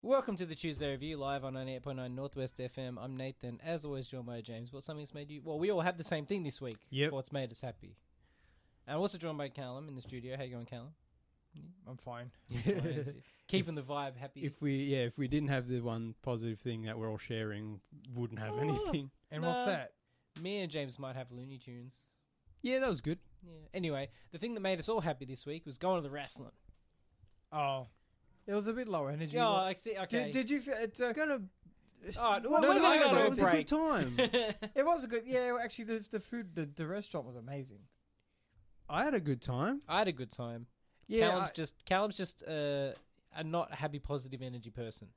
Welcome to the Tuesday Review, live on 98.9 Northwest FM. I'm Nathan, as always joined by James. What's something that's made you... Well, we all have the same thing this week. Yep. For what's made us happy. And I'm also joined by Callum in the studio. How you going, Callum? I'm fine. Keeping the vibe happy. If we didn't have the one positive thing that we're all sharing, wouldn't have anything. And what's that? Me and James might have Looney Tunes. Yeah, that was good. Yeah. Anyway, the thing that made us all happy this week was going to the wrestling. Oh. It was a bit low energy. Yeah, like, see, okay. Did you feel it's Gonna. Oh, No, well, no, we're gonna go to it a was a break. good time. It was a good actually the food the restaurant was amazing. I had a good time. I had a good time. Yeah. Callum's just a not happy, positive energy person.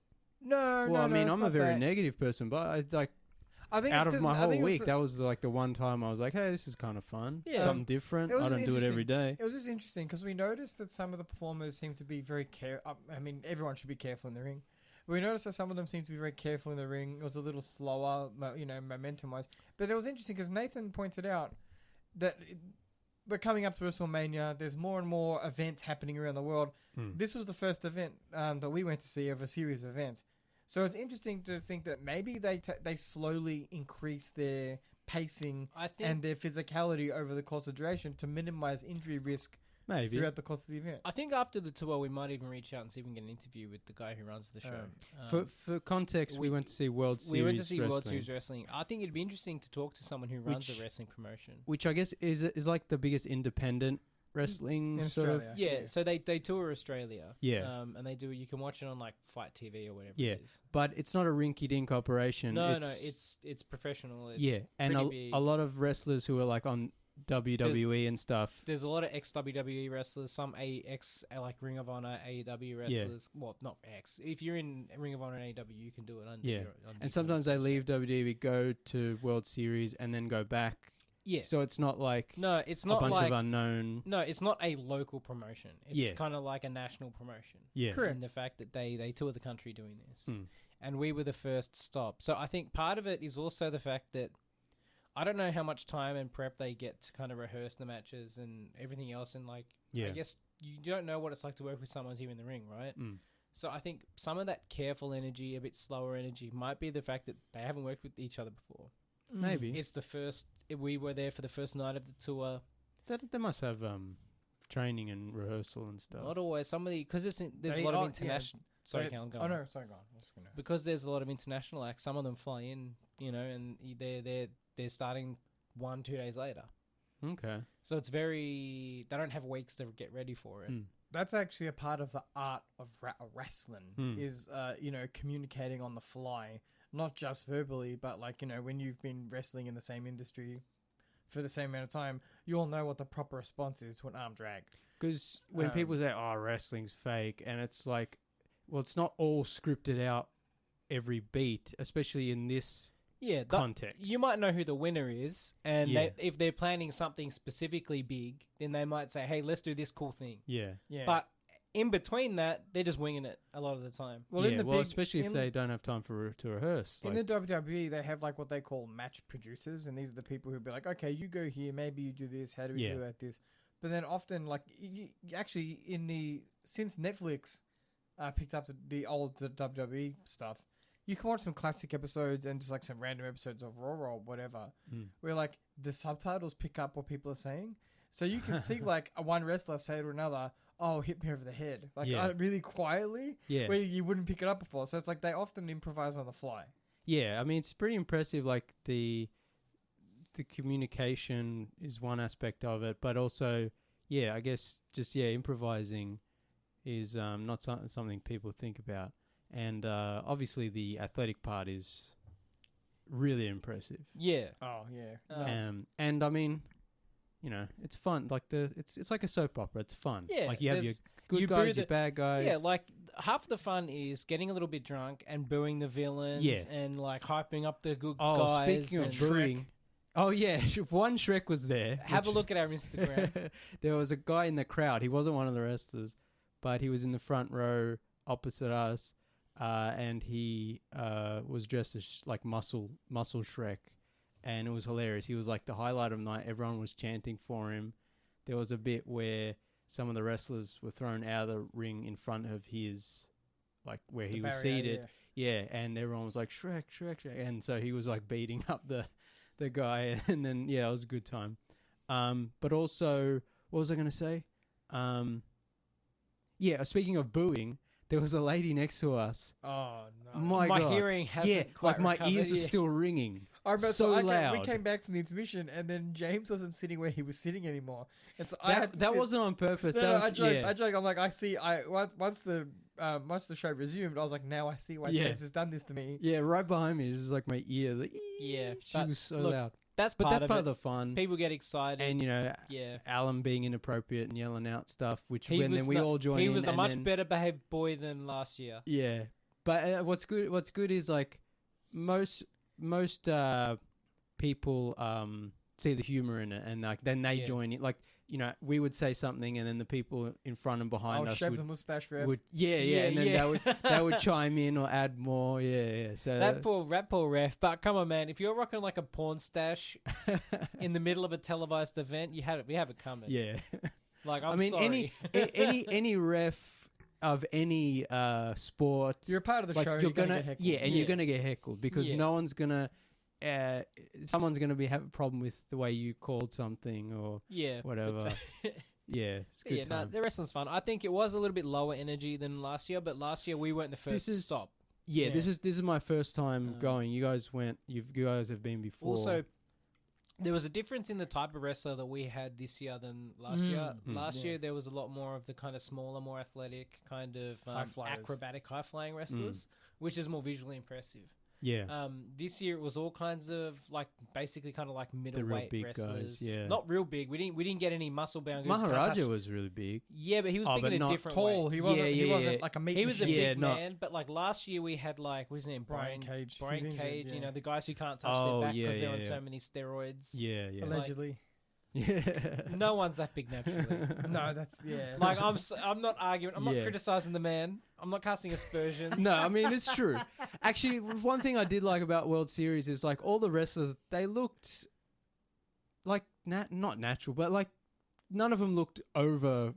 No, Well, I mean, it's I'm a not very that. negative person, but I think out it's of 'cause my I whole think it was week, that was like the one time I was like, hey, this is kind of fun. Yeah. Something different. it was I don't do it every day. It was just interesting because we noticed that some of the performers seemed to be very I mean, everyone should be careful in the ring. We noticed that some of them seemed to be very careful in the ring. It was a little slower, momentum-wise. But it was interesting because Nathan pointed out that we're coming up to WrestleMania. There's more and more events happening around the world. This was the first event that we went to see of a series of events. So it's interesting to think that maybe they slowly increase their pacing and their physicality over the course of duration to minimize injury risk Maybe. throughout the course of the event. I think after the tour, we might even reach out and see if we can get an interview with the guy who runs the show. For context, we went to see World Series We went to see wrestling, World Series Wrestling. I think it'd be interesting to talk to someone who runs a wrestling promotion. which I guess is like the biggest independent wrestling In sort of. Australia. Yeah, so they tour Australia. Yeah. And they do. You can watch it on like Fight TV or whatever Yeah. it is. But it's not a rinky-dink operation. No, it's professional. It's yeah, and pretty big. a lot of wrestlers who are like on WWE and stuff. There's a lot of ex-WWE wrestlers, some ex like Ring of Honor, AEW wrestlers. Yeah. Well, not ex. If you're in Ring of Honor and AEW, you can do it under your And sometimes they leave WWE, go to World Series, and then go back. Yeah. So it's not like it's not a bunch like, of unknown. No, it's not a local promotion. It's kind of like a national promotion. Yeah. Correct. In the fact that they tour the country doing this. And we were the first stop. So I think part of it is also the fact that I don't know how much time and prep they get to kind of rehearse the matches and everything else. And I guess you don't know what it's like to work with someone who's in the ring, right? So I think some of that careful energy, a bit slower energy, might be the fact that they haven't worked with each other before. Maybe. It's the first... We were there for the first night of the tour. They must have training and rehearsal and stuff. Not always. Because there's a lot of international... Sorry, Callum, go on. Oh, no, sorry, go on. I was gonna... Because there's a lot of international acts, some of them fly in, and they're starting 1-2 days later. Okay. So it's very... They don't have weeks to get ready for it. That's actually a part of the art of wrestling is, communicating on the fly. Not just verbally, but when you've been wrestling in the same industry for the same amount of time, you all know what the proper response is to an arm drag. Because when people say, oh, wrestling's fake, and it's like, well, it's not all scripted out every beat, especially in this context. You might know who the winner is, and if they're planning something specifically big, then they might say, hey, let's do this cool thing. Yeah. But in between that, they're just winging it a lot of the time. Well, especially if they don't have time to rehearse. In the WWE, they have what they call match producers, and these are the people who be like, okay, you go here, maybe you do this, how do we feel about this? But then often, since Netflix picked up the old WWE stuff, you can watch some classic episodes and just some random episodes of Raw or whatever, where the subtitles pick up what people are saying. So you can see a one wrestler say to another, oh, hit me over the head. Really quietly, where you wouldn't pick it up before. So it's they often improvise on the fly. Yeah, I mean, it's pretty impressive, the communication is one aspect of it, but also, I guess just, improvising is not something people think about. And obviously the athletic part is really impressive. Yeah. Oh, yeah. Nice. And I mean... it's fun. It's like a soap opera. It's fun. Yeah, you have your good guys, your bad guys. Yeah, half the fun is getting a little bit drunk and booing the villains and hyping up the good guys. Speaking of booing, one Shrek was there. Have a look at our Instagram. There was a guy in the crowd. He wasn't one of the wrestlers, but he was in the front row opposite us, and he was dressed as muscle Shrek. And it was hilarious. He was the highlight of the night. Everyone was chanting for him. There was a bit where some of the wrestlers were thrown out of the ring in front of his like where The he was barrier, seated. Yeah, and everyone was like Shrek, Shrek, Shrek, and so he was like beating up the guy, and then it was a good time. But also, what was I going to say? Speaking of booing, there was a lady next to us. Oh no! My God. hearing hasn't quite my recovered, ears are still ringing. I remember so loud. We came back from the intermission, and then James wasn't sitting where he was sitting anymore. And so That wasn't on purpose. No, that was, I joked. I'm like, once the show resumed, I was like, now I see why James has done this to me. Yeah, right behind me. It was like my ear. Like, Yeah, she was so loud. That's But part that's of part it. of the fun. People get excited. And yeah, Alan being inappropriate and yelling out stuff, which He then was we the- all join in. he was a and much then- better behaved boy than last year. Yeah, but what's good is like most people see the humor in it, and like then they join it. Like we would say something, and then the people in front and behind I'll us shave the mustache ref. would and then they would chime in or add more. Yeah. So That poor ref. But come on, man, if you're rocking like a porn stash in the middle of a televised event, we have it coming. yeah. Like I mean, sorry. any ref of any sport, You're a part of the like show. you're gonna get heckled. and you're gonna get heckled because Yeah. no one's gonna. Someone's gonna have a problem with the way you called something or yeah, whatever. Yeah, it's good No, time. the wrestling's fun. I think it was a little bit lower energy than last year, but last year we weren't the first This is- stop. Yeah, Yeah. this is my first time Um, going. You guys went. You guys have been before. Also, there was a difference in the type of wrestler that we had this year than last year. Last year there was a lot more of the kind of smaller, more athletic, kind of High flyers. acrobatic, high flying wrestlers, which is more visually impressive. yeah, This year it was all kinds of like basically kind of like middleweight big wrestlers. guys, yeah. Not real big. We didn't get any muscle bound guys. Maharaja was really big. Yeah, but he was Oh, big but in a not different Tall. way. He wasn't. Yeah, he yeah, wasn't yeah. like a meat He was a machine. Yeah, big not- man, but like last year we had like what's his name? Brian Cage. Brian He's Cage. injured, yeah. The guys who can't touch Oh, their back yeah, because they're yeah, on yeah. so many steroids. Yeah, yeah, Allegedly. yeah. No one's that big naturally. No, that's Like I'm not arguing. I'm not Yeah. criticizing the man. I'm not casting aspersions. No, I mean it's true. Actually, one thing I did like about World Series is like all the wrestlers, they looked like not natural, but like none of them looked over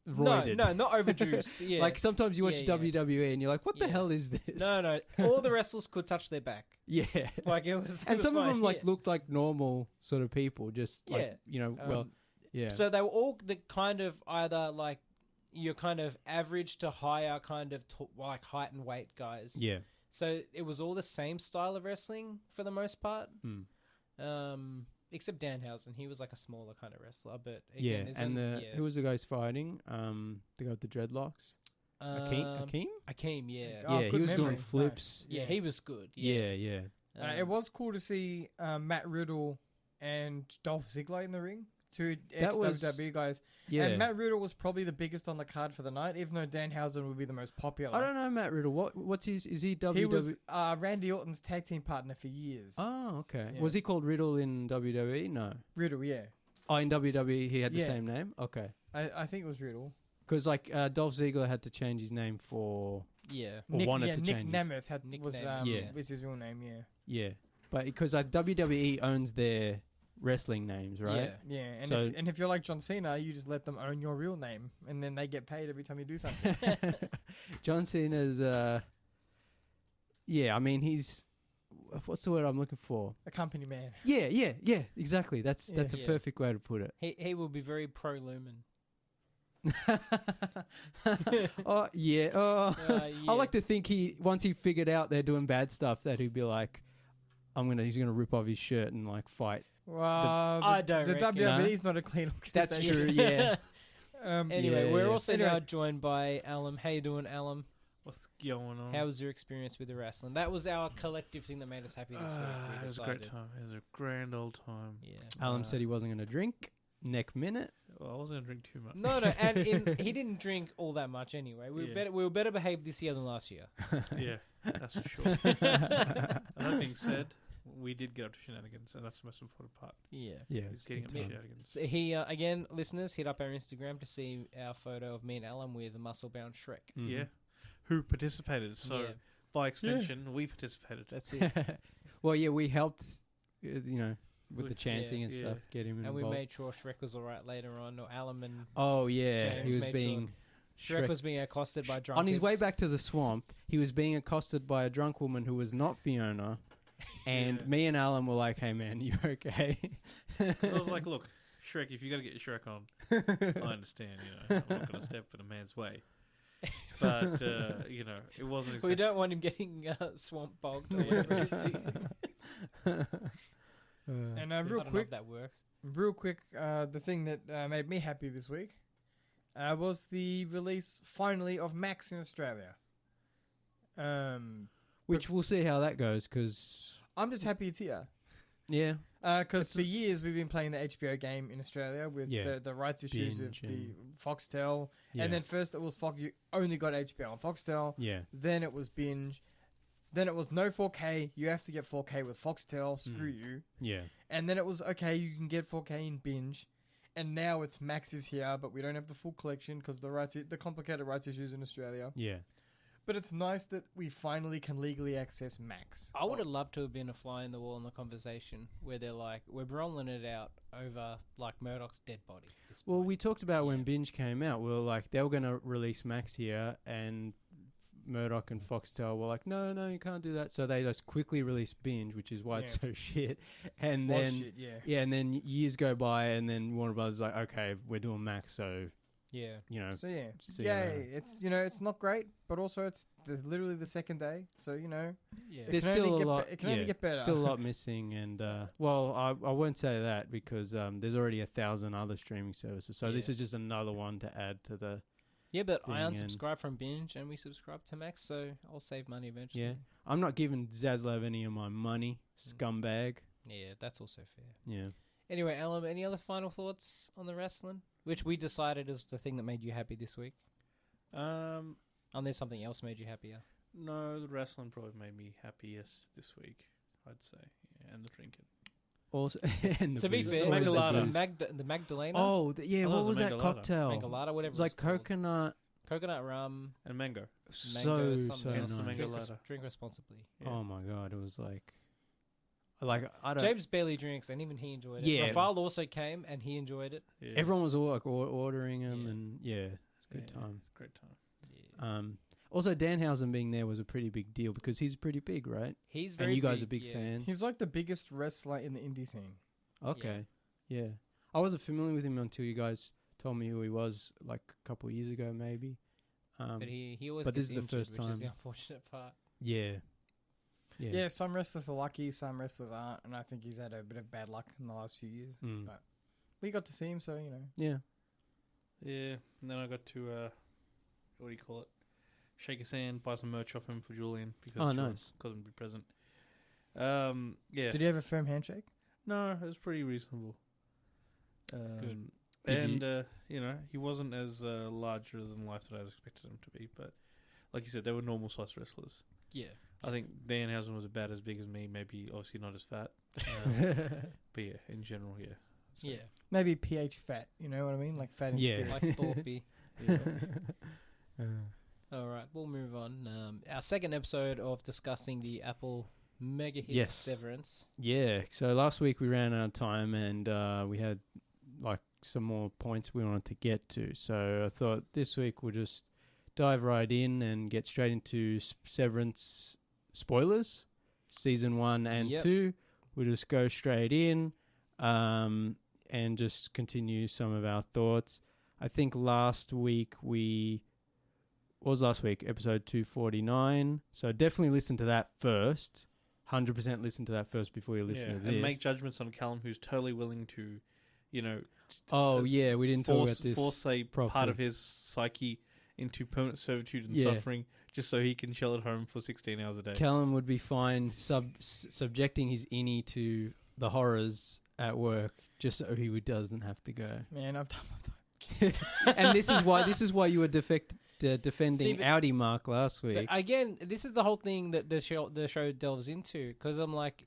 roided. No, not overjuiced. Yeah. Like sometimes you watch Yeah, yeah. WWE and you're like, what the Yeah. hell is this? no. All the wrestlers could touch their back. Yeah. Like it was. And it some was of them fine, like yeah. looked like normal sort of people, just like, Yeah. yeah. So they were all the kind of either like your kind of average to higher kind of like height and weight guys. yeah. So it was all the same style of wrestling for the most part. Mm. Except Danhausen, he was like a smaller kind of wrestler. But Yeah, again, and who was the guys fighting? The guy with the dreadlocks? Akeem? Akeem, yeah. Oh, Yeah, he good was doing memory. flips. Yeah, he was good. Yeah, yeah. It was cool to see Matt Riddle and Dolph Ziggler in the ring. Two That was- ex-WWE guys. Yeah. And Matt Riddle was probably the biggest on the card for the night, even though Danhausen would be the most popular. I don't know Matt Riddle. What's his? Is he WWE? He was Randy Orton's tag team partner for years. Oh, okay. Yeah. Was he called Riddle in WWE? No. Riddle, yeah. Oh, in WWE he had the Yeah. same name. Okay. I think it was Riddle. Because like Dolph Ziggler had to change his name for Yeah. or wanted to Nick change. his- Nemeth was Nemeth, yeah. was his real name, yeah. Yeah, but because WWE owns their wrestling names, right? Yeah, and, So- if you're like John Cena, you just let them own your real name, and then they get paid every time you do something. John Cena's. Yeah, I mean he's. What's the word I'm looking for? A company man. Yeah. Exactly. That's a Yeah. perfect way to put it. He will be very pro Lumen. Oh yeah. Oh, yeah. I like to think once he figured out they're doing bad stuff, that he'd be like, he's gonna rip off his shirt and like fight. Well, I don't the reckon. WWE's not a clean That's organization. true. Yeah. Anyway, Yeah, we're yeah. also Anyway. now joined by Alum. How you doing, Alum? What's going on? How was your experience with the wrestling? That was our collective thing that made us happy this week. We It was a decided. great time. It was a grand old time. Yeah. Alan said he wasn't gonna drink. Neck minute. Well, I wasn't gonna drink too much. No, and he didn't drink all that much anyway. We were better behaved this year than last year. Yeah, that's for sure. And that being said, we did get up to shenanigans, and that's the most important part. Yeah. Yeah. Is getting up to good time. shenanigans. So he again, listeners, hit up our Instagram to see our photo of me and Alan with muscle bound Shrek. Mhm. Yeah, who participated? So Yeah. by extension, we participated. That's it. Well, yeah, we helped. With the We- chanting and yeah. stuff, get him And involved. we made sure Shrek was all right later on. Or Alan and Oh yeah, James he was made being. Shrek was being accosted by drunkards. On his way back to the swamp, he was being accosted by a drunk woman who was not Fiona. And me and Alan were like, "Hey man, you okay?" I was like, "Look, Shrek, if you got to get your Shrek on, I understand. I'm not going to step in a man's way." But it wasn't. We don't want him getting swamp bogged. Or whatever it is. And I real don't know quick, if that works. the thing that made me happy this week was the release finally of Max in Australia. Which we'll see how that goes, because I'm just happy it's here. yeah, Because for years we've been playing the HBO game in Australia with the rights issues of Binge the Foxtel, yeah, and then first it was you only got HBO on Foxtel. yeah, Then it was Binge. Then it was no 4K. You have to get 4K with Foxtel. Screw you. yeah, And then it was okay. You can get 4K in Binge. And now it's Max is here, but we don't have the full collection because the complicated rights issues in Australia. yeah. But it's nice that we finally can legally access Max. I would have loved to have been a fly in the wall in the conversation where they're like, we're rolling it out over like Murdoch's dead body. At this Well, point. we talked about when Yeah. Binge came out. We were like, they were going to release Max here, and Murdoch and Foxtel were like, no, you can't do that. So they just quickly released Binge, which is why it's so shit. And Was then shit, yeah. and then years go by, and then Warner Brothers is like, okay, we're doing Max, so yeah. So yeah, see you later. it's it's not great, but also it's literally the second day, so Yeah. there's can still only a get lot. it can only get better. Still a lot missing, and well, I won't say that because there's already 1,000 other streaming services. So this Yeah. is just another one to add to the. Yeah, but I thing and- unsubscribed from Binge and we subscribed to Max, so I'll save money eventually. Yeah, I'm not giving Zaslav any of my money, scumbag. Yeah, that's also fair. Yeah. Anyway, Alan, any other final thoughts on the wrestling? Which we decided is the thing that made you happy this week. Unless something else made you happier. No, the wrestling probably made me happiest this week, I'd say. Yeah, and the drinking. Also, and the To be booze. fair, Always the Magdalena. booze. the Magdalena. Oh, I thought what it was was a that Mangalada. cocktail? Mangalada, whatever. It was like called. coconut. Coconut rum. And mango. Mango, So something else. nice. Drink, Mangalada. drink responsibly. Yeah. Oh my god, it was like I don't. James barely drinks, and even he enjoyed it. Yeah. Rafael also came, and he enjoyed it. Yeah. Everyone was all like ordering them, Yeah. and it's a good Yeah, time. It's a great time. Yeah. Also, Danhausen being there was a pretty big deal because he's pretty big, right? He's very And you guys big, are big yeah. fans. He's like the biggest wrestler in the indie scene. Okay, yeah. I wasn't familiar with him until you guys told me who he was, like a couple of years ago, maybe. But he always but gets this is the injured, first which is the time. unfortunate part. Yeah. Yeah, some wrestlers are lucky, some wrestlers aren't, and I think he's had a bit of bad luck in the last few years. Mm. But we got to see him, so Yeah. Yeah, and then I got to, what do you call it? Shake his hand, buy some merch off him for Julian. Because Oh, Julian nice. couldn't be present. Yeah. Did he have a firm handshake? No, it was pretty reasonable. Good. Did And, he wasn't as larger than life that I expected him to be. But like you said, they were normal size wrestlers. Yeah. I think Danhausen was about as big as me, maybe obviously not as fat. But yeah, in general, yeah. So, Yeah. Maybe PH fat, you know what I mean? Like fat in Yeah. spirit. Like Thorpe. yeah. All right, we'll move on. Our second episode of discussing the Apple mega hit Yes. Severance. Yeah. So last week we ran out of time, and we had like some more points we wanted to get to. So I thought this week we'll just dive right in and get straight into Severance spoilers, season 1 and Yep. 2. We'll just go straight in and just continue some of our thoughts. I think last week episode 249. So definitely listen to that first. 100% listen to that first before you listen to this. And make judgments on Callum, who's totally willing to, Oh yeah, we didn't talk about this. force a part properly. of his psyche into permanent servitude and Yeah. suffering, just so he can chill at home for 16 hours a day. Callum would be fine subjecting his innie to the horrors at work just so he doesn't have to go. Man, I've done my time. And this is why you were defending See, but- Audi Mark last week. But again, this is the whole thing that the show delves into, because I'm like,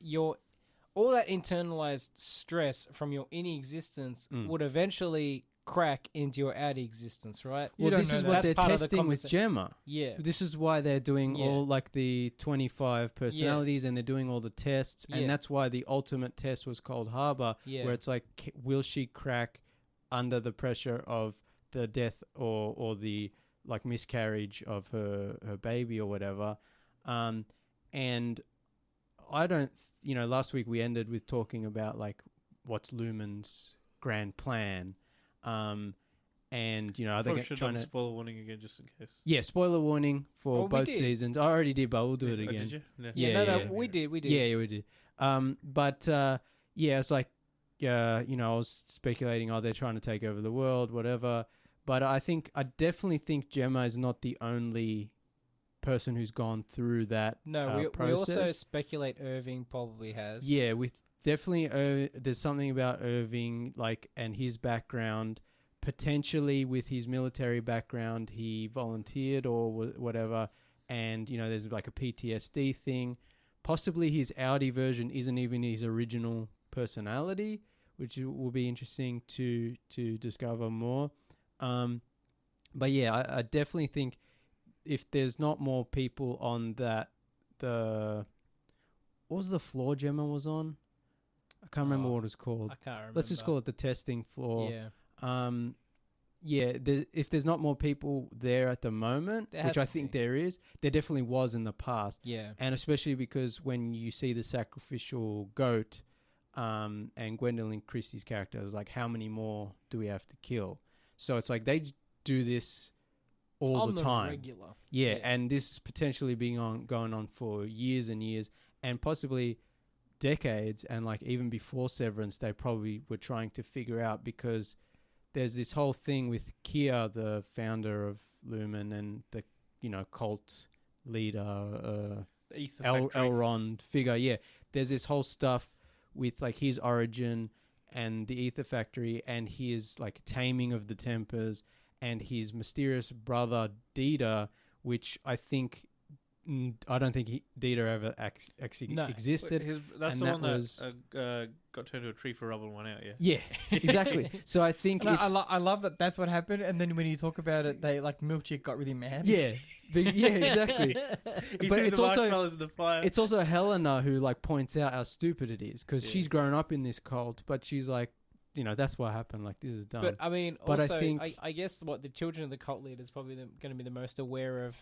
all that internalized stress from your innie existence would eventually crack into your outie existence, right? You Well, don't this know is that. what That's they're part of the testing with Gemma. Yeah. This is why they're doing Yeah. all like the 25 personalities and they're doing all the tests. Yeah. And that's why the ultimate test was called Harbor, Yeah. where it's like, will she crack under the pressure of the death or the like miscarriage of her baby or whatever. And I don't, last week we ended with talking about like what's Lumen's grand plan. And are they trying to spoiler warning again just in case? Yeah, spoiler warning for both seasons. I already did, but we'll do it again. Did you? Yeah, we did. Yeah, we did. But it's like, I was speculating, they're trying to take over the world, whatever. But I definitely think Gemma is not the only person who's gone through that. No, we process. also speculate Irving probably has. Yeah, with definitely, there's something about Irving, like, and his background. Potentially with his military background, he volunteered or whatever, and there's like a PTSD thing. Possibly his Audi version isn't even his original personality, which will be interesting to discover more. But yeah, I definitely think if there's not more people on that, what was the floor Gemma was on? I can't remember what it's called. I can't remember. Let's just call it the testing floor. Yeah. If there's not more people there at the moment, which I think there is, there definitely was in the past. Yeah. And especially because when you see the sacrificial goat, and Gwendolyn Christie's character is like, how many more do we have to kill? So it's like they do this all the time. Regular. Yeah, and this is potentially going on for years and years, and possibly decades, and like even before Severance, they probably were trying to figure out, because there's this whole thing with Kia, the founder of Lumen, and the cult leader, Elrond figure. Yeah, there's this whole stuff with like his origin and the Ether Factory, and his like taming of the Tempers, and his mysterious brother Dieter, which I don't think Dieter ever actually existed. That's the one that got turned to a tree for rubbing one out, yeah? Yeah, exactly. So I think I love that that's what happened, and then when you talk about it, they like Milkchick got really mad. Yeah, yeah, exactly. But it's also Helena who like points out how stupid it is, because she's grown up in this cult, but she's like, that's what happened. Like, this is dumb. But I mean, but also, I think I guess the children of the cult leader is probably going to be the most aware of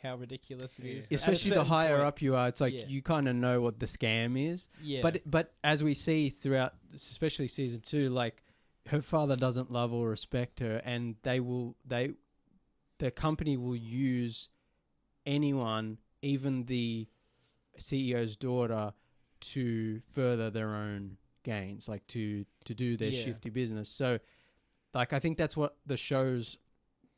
how ridiculous it is. Especially the higher up you are, it's like you kind of know what the scam is. Yeah. But as we see throughout, especially season 2, like her father doesn't love or respect her, and the company will use anyone, even the CEO's daughter, to further their own gains, like to do their shifty business. So, like, I think that's what the show's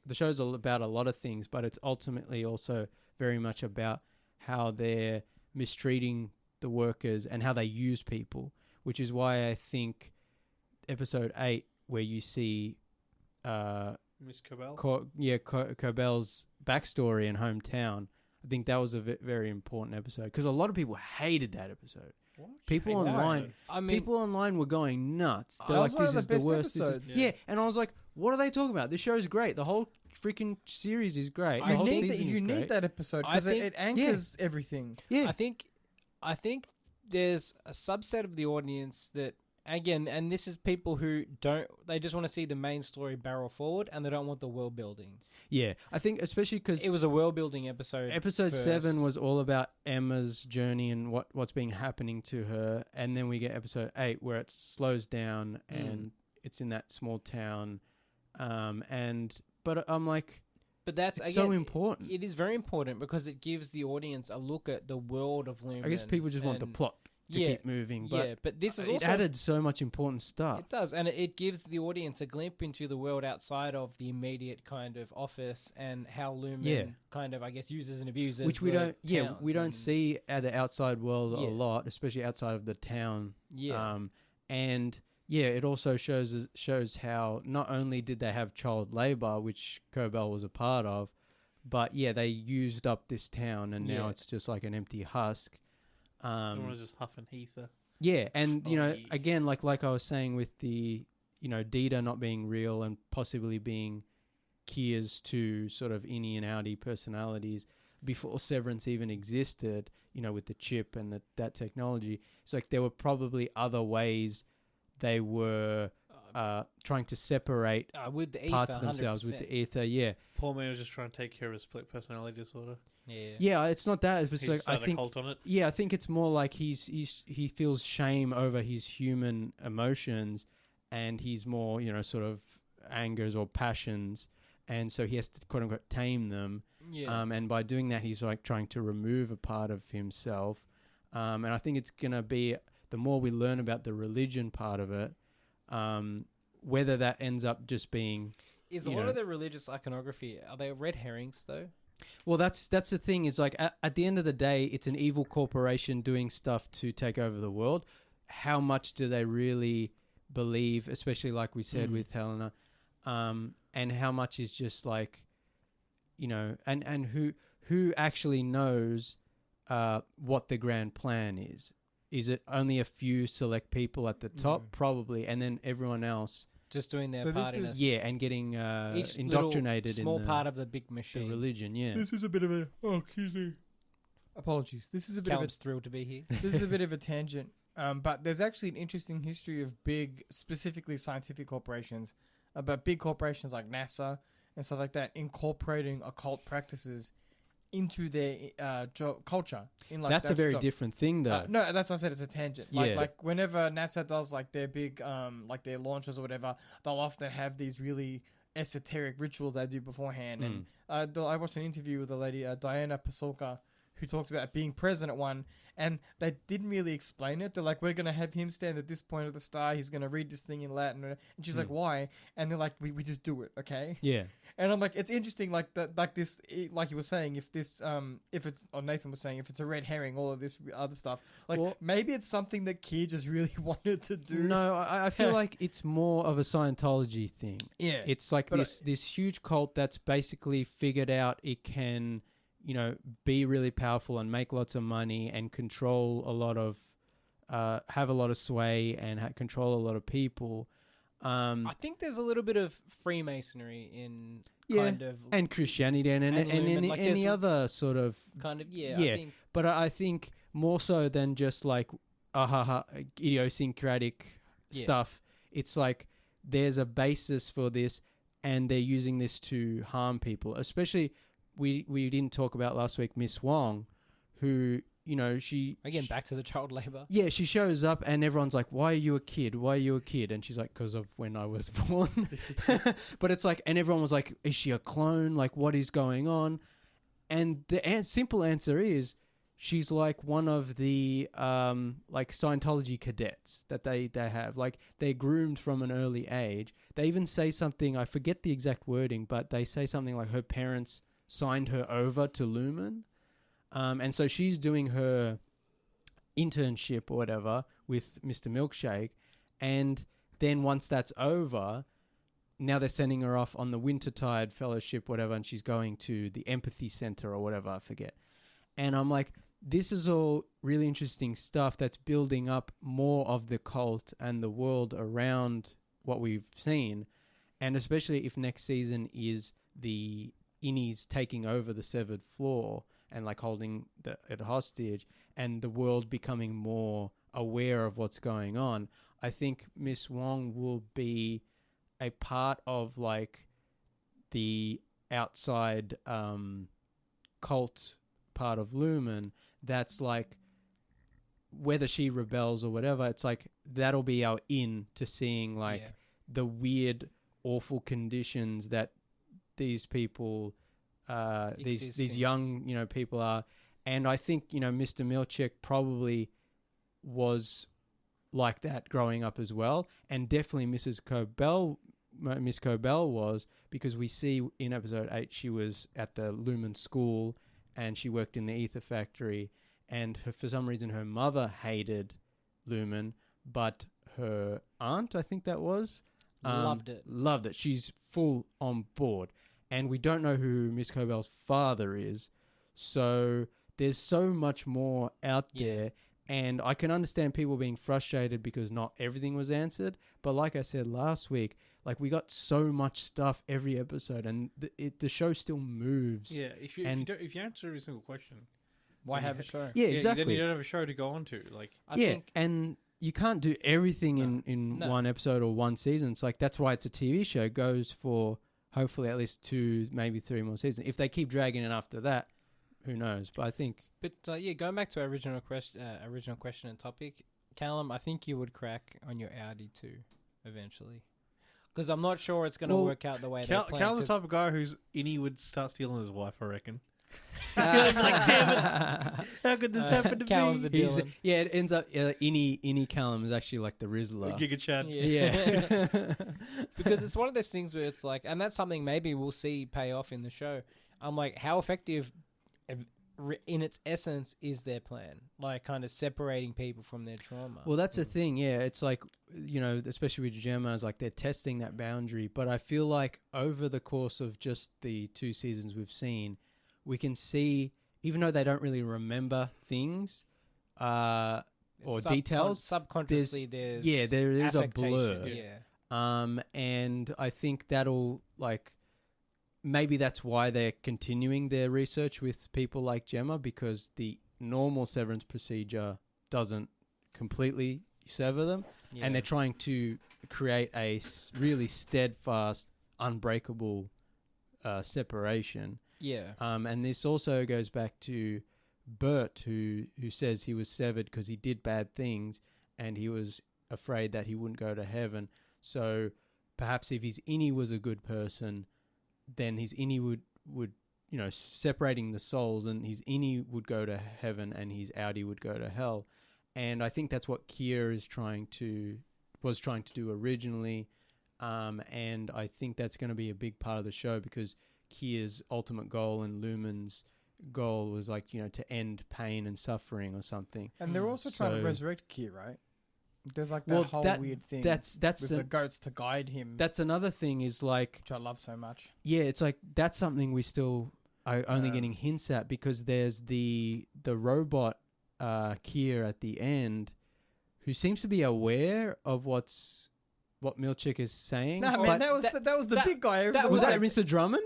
about, a lot of things, but it's ultimately also very much about how they're mistreating the workers and how they use people, which is why I think episode 8, where you see Miss Cobell? Cobell's backstory and hometown, I think that was a very important episode, because a lot of people hated that episode. What? People online were going nuts. They're like, this is the worst. Yeah, and I was like, what are they talking about? This show's great. The whole freaking series is great. The whole season is great. You need that episode because it anchors everything. Yeah, I think there's a subset of the audience that, again, and this is people who they just want to see the main story barrel forward, and they don't want the world building. Yeah, I think especially because it was a world building episode. Episode 7 was all about Emma's journey and what's been happening to her, and then we get episode 8 where it slows down and it's in that small town, but I'm like, but that's again, so important. It is very important because it gives the audience a look at the world of Lumen. I guess people just want the plot to keep moving, but this is it also added so much important stuff. It does, and it gives the audience a glimpse into the world outside of the immediate kind of office, and how Lumen kind of, I guess, uses and abuses, which we don't see at the outside world a lot, especially outside of the town. It also shows how not only did they have child labor, which Cobell was a part of, but they used up this town, and now it's just like an empty husk. Everyone was just huffing ether. Yeah, and again, like I was saying with the Dieter not being real and possibly being Kia's two sort of innie and outie personalities before Severance even existed, with the chip and that technology. It's like there were probably other ways they were trying to separate with the ether, parts of themselves with 100%. the ether. Yeah, Poor man was just trying to take care of his split personality disorder. yeah. It's not that. It's He like, I started a think. cult on it. Yeah, I think it's more like he feels shame over his human emotions, and he's more sort of angers or passions, and so he has to quote unquote tame them. Yeah. And by doing that, he's like trying to remove a part of himself. And I think it's gonna be, the more we learn about the religion part of it, whether that ends up just being Is a lot of the religious iconography, are they red herrings though? well, that's the thing, is like at the end of the day, it's an evil corporation doing stuff to take over the world. How much do they really believe, especially like we said with Helena, and how much is just like, and who actually knows what the grand plan is? Is it only a few select people at the top? Probably, and then everyone else Just doing their So part this in is- a and getting each indoctrinated small in part of the big the machine. religion. Yeah, This is a bit of a excuse me. Apologies. This is a bit Callum's thrilled to be here. this is a bit of a tangent. But there's actually an interesting history of big, specifically scientific corporations, about big corporations like NASA and stuff like that, incorporating occult practices into their culture. In like that's a their very job. different thing, though. No, that's why I said it's a tangent. Yeah. Like whenever NASA does like their big, like their launches or whatever, they'll often have these really esoteric rituals they do beforehand. And I watched an interview with a lady, Diana Pasulka, who talks about being present at one, and they didn't really explain it. They're like, we're going to have him stand at this point of the star. He's going to read this thing in Latin. And she's like, why? And they're like, we just do it, okay? Yeah. And I'm like, it's interesting, like that, like this, like you were saying, if this, if it's, or Nathan was saying, if it's a red herring, all of this other stuff, like maybe it's something that Keir just really wanted to do. No, I feel like it's more of a Scientology thing. Yeah. It's like But this huge cult that's basically figured out it can, be really powerful and make lots of money and control a lot of, have a lot of sway and control a lot of people. I think there's a little bit of Freemasonry in Yeah, kind of and Christianity and Lumen, like any there's a- other sort of, kind of yeah. I think but I think more so than just like idiosyncratic stuff. It's like there's a basis for this, and they're using this to harm people. Especially, we didn't talk about last week Miss Wong, who she again back to the child labor. yeah, she shows up and everyone's like, why are you a kid? Why are you a kid? And she's like, because of when I was born. But it's like, and everyone was like, is she a clone? Like, what is going on? And the simple answer is, she's like one of the like Scientology cadets that they have. Like, they're groomed from an early age. They even say something, I forget the exact wording, but they say something like her parents signed her over to Lumen. And so she's doing her internship or whatever with Mr. Milkshake. And then once that's over, now they're sending her off on the Wintertide Fellowship, whatever, and she's going to the Empathy Center or whatever, I forget. And I'm like, this is all really interesting stuff that's building up more of the cult and the world around what we've seen. And especially if next season is the innies taking over the severed floor and like holding it hostage, and the world becoming more aware of what's going on, I think Miss Wong will be a part of like the outside cult part of Lumen. That's like, whether she rebels or whatever, it's like that'll be our in to seeing like the weird, awful conditions that these people, these young, people are. And I think, Mr. Milchek probably was like that growing up as well. And definitely Miss Cobell was, because we see in episode 8, she was at the Lumen school and she worked in the ether factory. And for some reason, her mother hated Lumen, but her aunt, I think that was, Loved it. Loved it. She's full on board. And we don't know who Miss Cobell's father is. So there's so much more out there. And I can understand people being frustrated because not everything was answered. But like I said last week, like we got so much stuff every episode, and the show still moves. Yeah, if you answer every single question, Why have a show? Yeah, exactly. Then you don't have a show to go on to. Like, I think and you can't do everything No. in No. one episode or one season. It's like that's why it's a TV show. It goes for hopefully at least 2, maybe 3 more seasons. If they keep dragging it after that, who knows? But I think But yeah, going back to our original question and topic, Callum, I think you would crack on your Audi too, eventually, because I'm not sure it's going to Well, work out the way they Callum's plan. the type of guy who's Innie would start stealing his wife, I reckon. like, damn it. How could this happen to Callum's me? a he's, Dylan. yeah, it ends up Innie Callum is actually like the Rizzler. Giga Chad. Yeah. Because it's one of those things where it's like, and that's something maybe we'll see pay off in the show. I'm like, how effective, in its essence, is their plan? Like, kind of separating people from their trauma. Well, that's the thing. Yeah, it's like, you know, especially with Gemma, it's like they're testing that boundary. But I feel like over the course of just the 2 seasons we've seen, we can see, even though they don't really remember things or details, subconsciously, there's there is a affectation, blur. Yeah. And I think that'll, like, maybe that's why they're continuing their research with people like Gemma, because the normal severance procedure doesn't completely sever them. Yeah. And they're trying to create a really steadfast, unbreakable separation. Yeah. And this also goes back to Bert, who says he was severed because he did bad things and he was afraid that he wouldn't go to heaven. So perhaps if his Innie was a good person, then his Innie would you know, separating the souls, and his Innie would go to heaven and his Audi would go to hell. And I think that's what Kia was trying to do originally. And I think that's going to be a big part of the show, because Kia's ultimate goal and Lumen's goal was, like, you know, to end pain and suffering or something. And they're also trying to So- resurrect Kia, right? There's like that whole weird thing That's with the goats to guide him, that's another thing, is like, which I love so much. yeah, it's like that's something we still are only Yeah. getting hints at, because there's the robot Kia at the end, who seems to be aware of what Milchick is saying. No, man, but that was the big guy. Over that the was that mic. Mr. Drummond?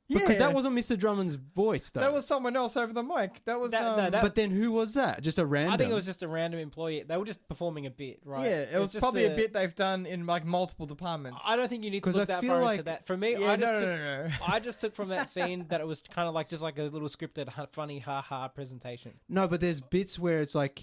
Yeah. Because that wasn't Mr. Drummond's voice, though. That was someone else over the mic. That was But then who was that? Just a random? I think it was just a random employee. They were just performing a bit, right? yeah. It was just probably a bit they've done in like multiple departments. I don't think you need to 'Cause look I that feel far into like- that. For me, yeah, I just took, no. I just took from that scene that it was kind of like just like a little scripted, funny, ha presentation. No, but there's bits where it's like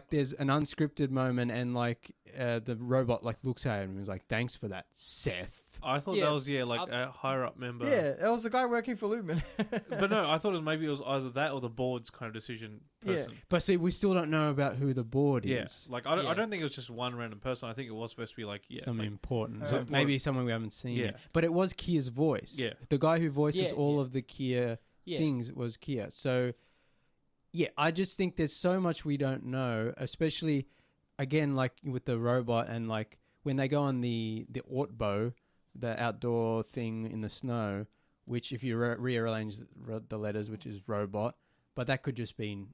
there's an unscripted moment, and like the robot like looks at him and is like, "Thanks for that, Seth." I thought Yeah, that was like a higher up member. Yeah, it was the guy working for Lumen. But no, I thought maybe it was either that or the board's kind of decision Yeah. person. But see, we still don't know about who the board Yeah. is. Like I Yeah. don't think it was just one random person. I think it was supposed to be like Something important. Uh, So maybe someone we haven't seen Yeah. yet. But it was Kia's voice. Yeah. The guy who voices Yeah, all yeah. of the Kia Yeah. things was Kia. So, yeah, I just think there's so much we don't know, especially, again, like with the robot, and like when they go on the Ortbo, the outdoor thing in the snow, which if you rearrange the letters, which is robot, but that could just mean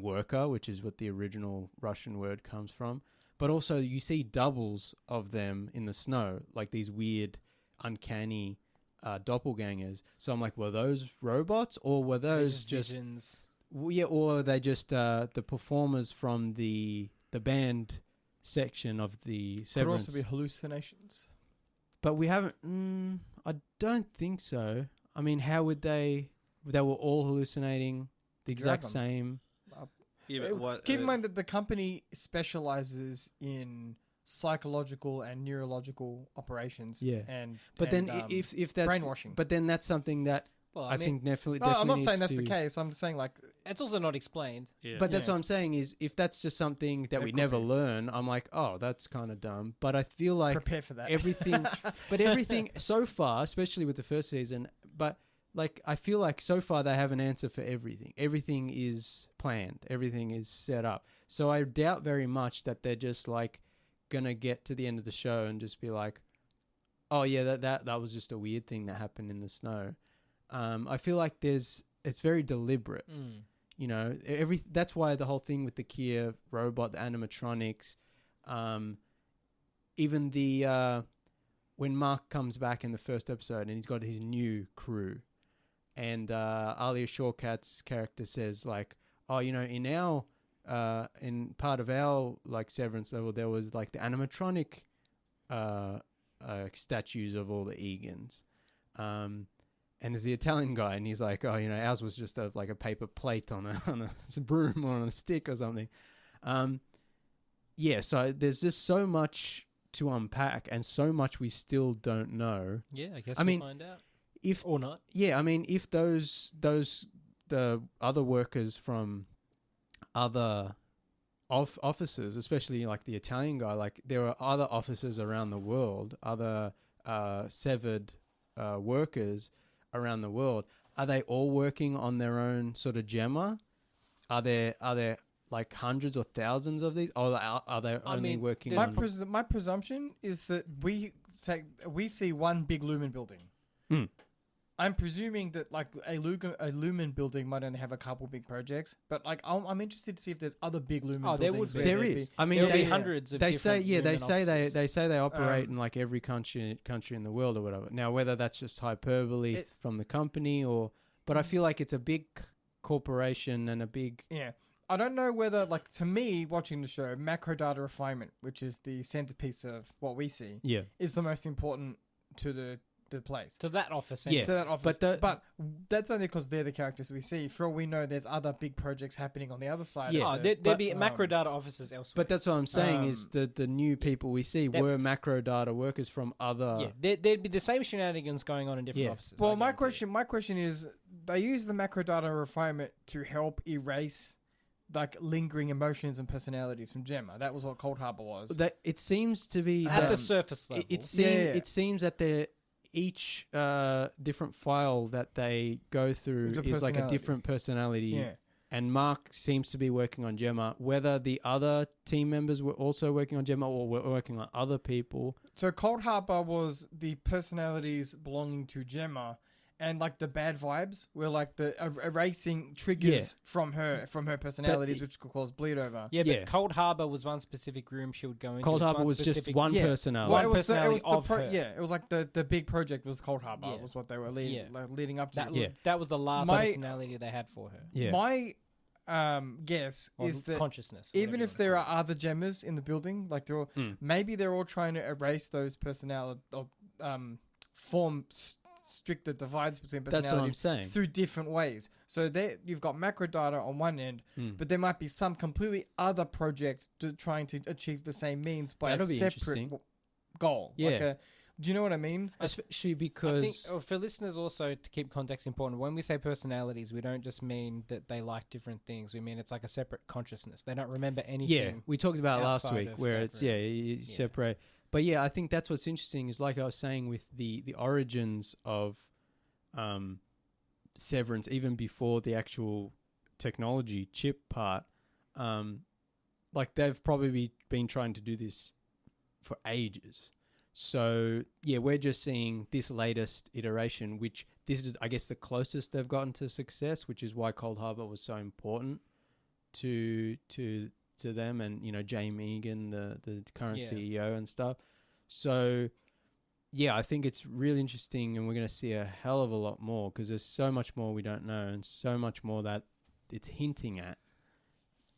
worker, which is what the original Russian word comes from. But also you see doubles of them in the snow, like these weird, uncanny doppelgangers. So I'm like, were those robots, or were They're those just visions. yeah, or are they just the performers from the band section of the Could Severance? also be hallucinations. But we haven't. I don't think so. I mean, how would they? They were all hallucinating the exact them. same. Yeah, but what, Keep in mind that the company specializes in psychological and neurological operations. Yeah. And But and, then if that's brainwashing. but then that's something that Well, I mean, think definitely. No, I'm not needs saying that's the to- case. I'm just saying like it's also not explained. yeah. But that's Yeah. what I'm saying is, if that's just something that It we could never be. learn, I'm like, oh, that's kind of dumb. But I feel like prepare for that. everything, but everything so far, especially with the first season, but like I feel like so far they have an answer for everything. Everything is planned. Everything is set up. So I doubt very much that they're just like gonna get to the end of the show and just be like, oh yeah, that was just a weird thing that happened in the snow. I feel like it's very deliberate. Mm. You know, that's why the whole thing with the Kia robot, the animatronics, even the when Mark comes back in the first episode and he's got his new crew, and Alia Shawkat's character says like, oh, you know, in our in part of our like Severance level, there was like the animatronic statues of all the Egans. And there's the Italian guy, and he's like, oh, ours was just like a paper plate on a broom or on a stick or something. So there's just so much to unpack and so much we still don't know. Yeah, I guess we'll find out. If or not. Yeah, I mean, if the other workers from other offices, especially like the Italian guy, like there are other offices around the world, other severed workers around the world. Are they all working on their own sort of gemma? Are there like hundreds or thousands of these? Or are they only working on... My presumption is that we see one big Lumen building. Mm. I'm presuming that like a Lumen building might only have a couple big projects, but like I'm interested to see if there's other big Lumen buildings. There would be. There is. I mean, there will be hundreds of they say Lumen offices. they say they operate in like every country in the world or whatever. Now, whether that's just hyperbole from the company but I feel like it's a big corporation and a big... Yeah. I don't know whether, like, to me, watching the show, macro data refinement, which is the centerpiece of what we see, is the most important to the place. To that office. Yeah. To that office. But that's only because they're the characters we see. For all we know, there's other big projects happening on the other side. Yeah. There'd be macro data offices elsewhere. But that's what I'm saying is that the new people we see were macro data workers from other... Yeah, there'd be the same shenanigans going on in different offices. Well, my question is, they use the macro data refinement to help erase... like lingering emotions and personalities from Gemma. That was what Cold Harbor was. It seems to be at the surface level. It seems that each different file that they go through is like a different personality. Yeah. And Mark seems to be working on Gemma. Whether the other team members were also working on Gemma or were working on other people. So Cold Harbor was the personalities belonging to Gemma. And like the bad vibes were like the erasing triggers from her personalities, which could cause bleed over. Yeah, but Cold Harbor was one specific room she would go into. Cold Harbor was just one personality. Well, it was like the big project was Cold Harbor was what they were leading up to. That was the last personality they had for her. Yeah. My guess is that consciousness. Even if there are other Gemmas in the building, like maybe they're all trying to erase those personality or form stricter divides between personalities through different ways. So you've got macro data on one end, but there might be some completely other project trying to achieve the same means by a separate goal. Yeah. Do you know what I mean? Especially because... I think, for listeners also, to keep context important, when we say personalities, we don't just mean that they like different things. We mean it's like a separate consciousness. They don't remember anything. Yeah, we talked about it last week where it's, you separate... But yeah, I think that's what's interesting is like I was saying with the origins of Severance, even before the actual technology chip part, like they've probably been trying to do this for ages. So yeah, we're just seeing this latest iteration, which this is, I guess, the closest they've gotten to success, which is why Cold Harbor was so important to them, and Jamie Egan, the current CEO and stuff. So yeah, I think it's really interesting, and we're going to see a hell of a lot more because there's so much more we don't know and so much more that it's hinting at.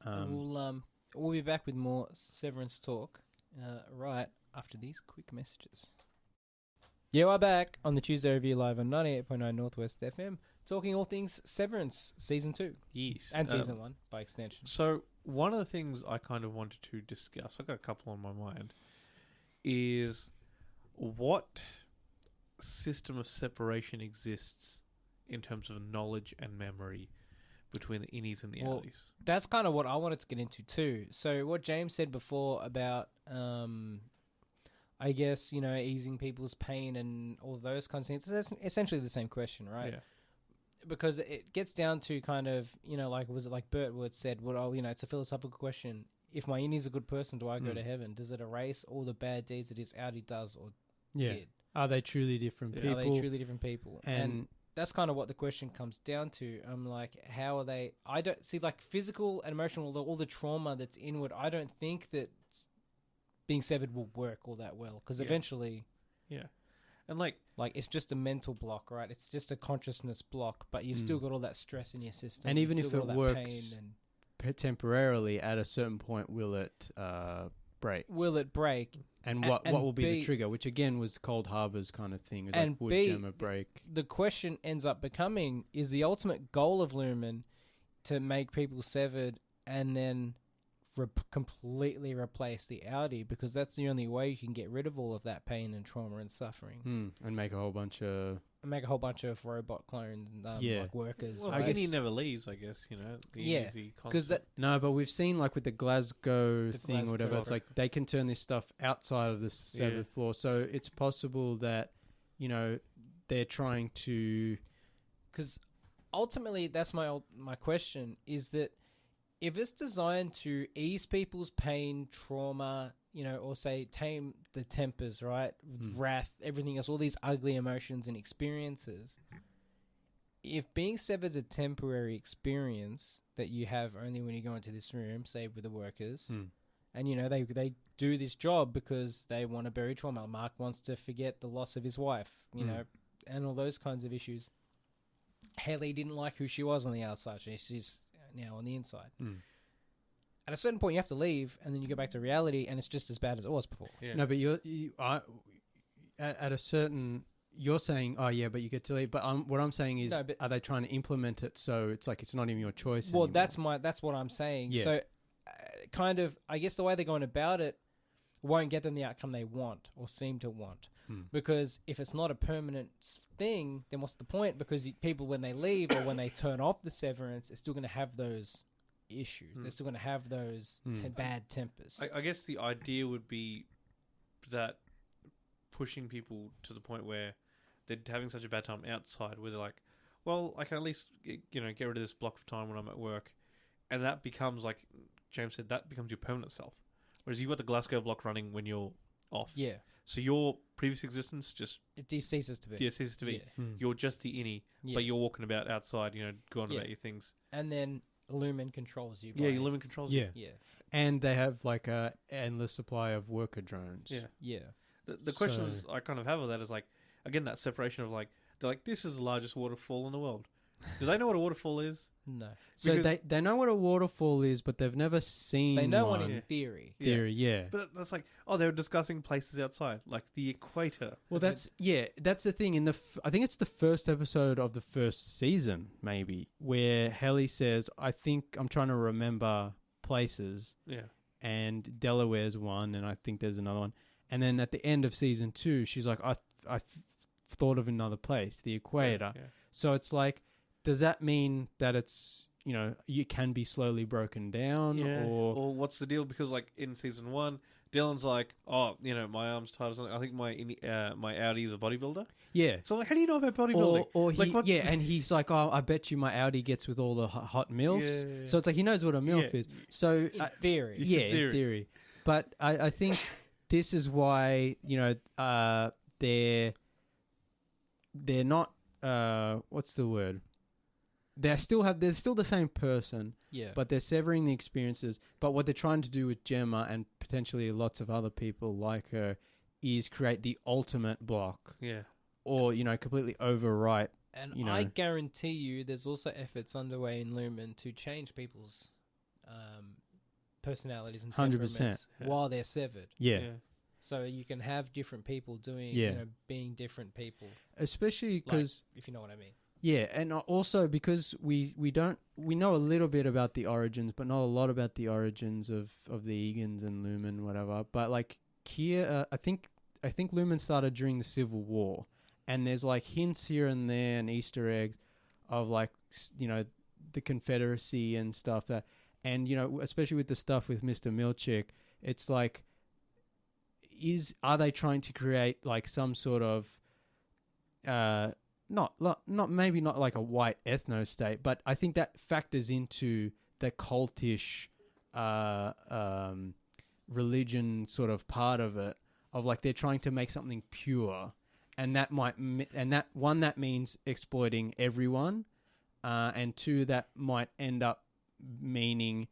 We'll be back with more Severance talk right after these quick messages. Yeah, we're back on the Tuesday Review live on 98.9 Northwest FM, talking all things Severance Season 2. Yes. And Season 1, by extension. So, one of the things I kind of wanted to discuss, I've got a couple on my mind, is what system of separation exists in terms of knowledge and memory between the innies and the outies. That's kind of what I wanted to get into too. So what James said before about, I guess, easing people's pain and all those kinds of things, it's essentially the same question, right? Yeah. Because it gets down to kind of, like, was it like Bert Wood said, it's a philosophical question. If my innie's a good person, do I go to heaven? Does it erase all the bad deeds that his outie does or did? Are they truly different people? Are they truly different people? And that's kind of what the question comes down to. I'm like, how are they? I don't see, like, physical and emotional, all the trauma that's inward. I don't think that being severed will work all that well because eventually, and like it's just a mental block, right? It's just a consciousness block, but you've still got all that stress in your system, and even if it works temporarily, at a certain point, will it break? Will it break? And A- what and will be B- the trigger? Which again was Cold Harbour's kind of thing. Is And like, would B, Gemma break? The question ends up becoming, is the ultimate goal of Lumen to make people severed and then completely replace the Audi? Because that's the only way you can get rid of all of that pain and trauma and suffering. And make a whole bunch of... And make a whole bunch of robot clones, like workers. Well, right? I guess he never leaves, I guess, you know. The Yeah, easy because concept. No, but we've seen like with the Glasgow thing or whatever, Glasgow. it's like they can turn this stuff outside of the severed floor. So it's possible that, you know, they're trying to... Because ultimately, that's my question, is that if it's designed to ease people's pain, trauma, you know, or say tame the tempers, right? Wrath, everything else, all these ugly emotions and experiences. If being severed is a temporary experience that you have only when you go into this room, say with the workers, and, you know, they do this job because they want to bury trauma. Mark wants to forget the loss of his wife, you know, and all those kinds of issues. Haley didn't like who she was on the outside. She's now on the inside. At a certain point, you have to leave, and then you go back to reality, and it's just as bad as it was before. Yeah. No, but at a certain... You're saying, oh, yeah, but you get to leave. But what I'm saying is, are they trying to implement it so it's like it's not even your choice Well, anymore? that's what I'm saying. Yeah. So, kind of, I guess the way they're going about it won't get them the outcome they want or seem to want. Because if it's not a permanent thing, then what's the point? Because people, when they leave or when they turn off the severance, are still going to have those issues. They're still going to have those bad tempers. I guess the idea would be that pushing people to the point where they're having such a bad time outside where they're like, well, I can at least get rid of this block of time when I'm at work. And that becomes, like James said, that becomes your permanent self. Whereas you've got the Glasgow block running when you're off. Yeah. So your previous existence just... It ceases to be. Yeah, ceases to be. Yeah. You're just the innie, but you're walking about outside, you know, going about your things. And then Lumen controls you. Yeah, Lumen controls you. Yeah. And they have like a endless supply of worker drones. Yeah. Yeah. The questions I kind of have with that is like, again, that separation of like, they're like, this is the largest waterfall in the world. Do they know what a waterfall is? No. So they know what a waterfall is, but they've never seen They know one. one in theory. Yeah. But that's like, they were discussing places outside, like the equator. Well, that's the thing. I think it's the first episode of the first season, maybe, where Helly says, I think I'm trying to remember places. Yeah. And Delaware's one, and I think there's another one. And then at the end of season 2, she's like, I thought of another place, the equator. Yeah. So it's like, does that mean that it's, you know, you can be slowly broken down? Yeah. Or what's the deal? Because like in season 1, Dylan's like, oh, you know, my arm's tight or something. I think my Audi is a bodybuilder. Yeah. So like, how do you know about bodybuilding? Or like, he, and he's like, oh, I bet you my Audi gets with all the hot MILFs. Yeah. So it's like he knows what a MILF is. So In theory. Yeah, in theory. But I think this is why, you know, they're not, what's the word? They're still the same person, but they're severing the experiences. But what they're trying to do with Gemma and potentially lots of other people like her is create the ultimate block. Yeah. Or, you know, completely overwrite. And you know, I guarantee you there's also efforts underway in Lumen to change people's personalities and 100%. temperaments while they're severed. Yeah. So you can have different people doing, Yeah. you know, being different people. Especially because... Like, if you know what I mean. Yeah, and also because we know a little bit about the origins, but not a lot about the origins of the Egans and Lumen, whatever. But like here, I think Lumen started during the Civil War, and there's like hints here and there and Easter eggs of like, you know, the Confederacy and stuff that, and you know, especially with the stuff with Mr. Milchick, it's like, are they trying to create like some sort of not maybe not like a white ethno state, but I think that factors into the cultish religion sort of part of it, of like they're trying to make something pure, and that that means exploiting everyone, and 2, that might end up meaning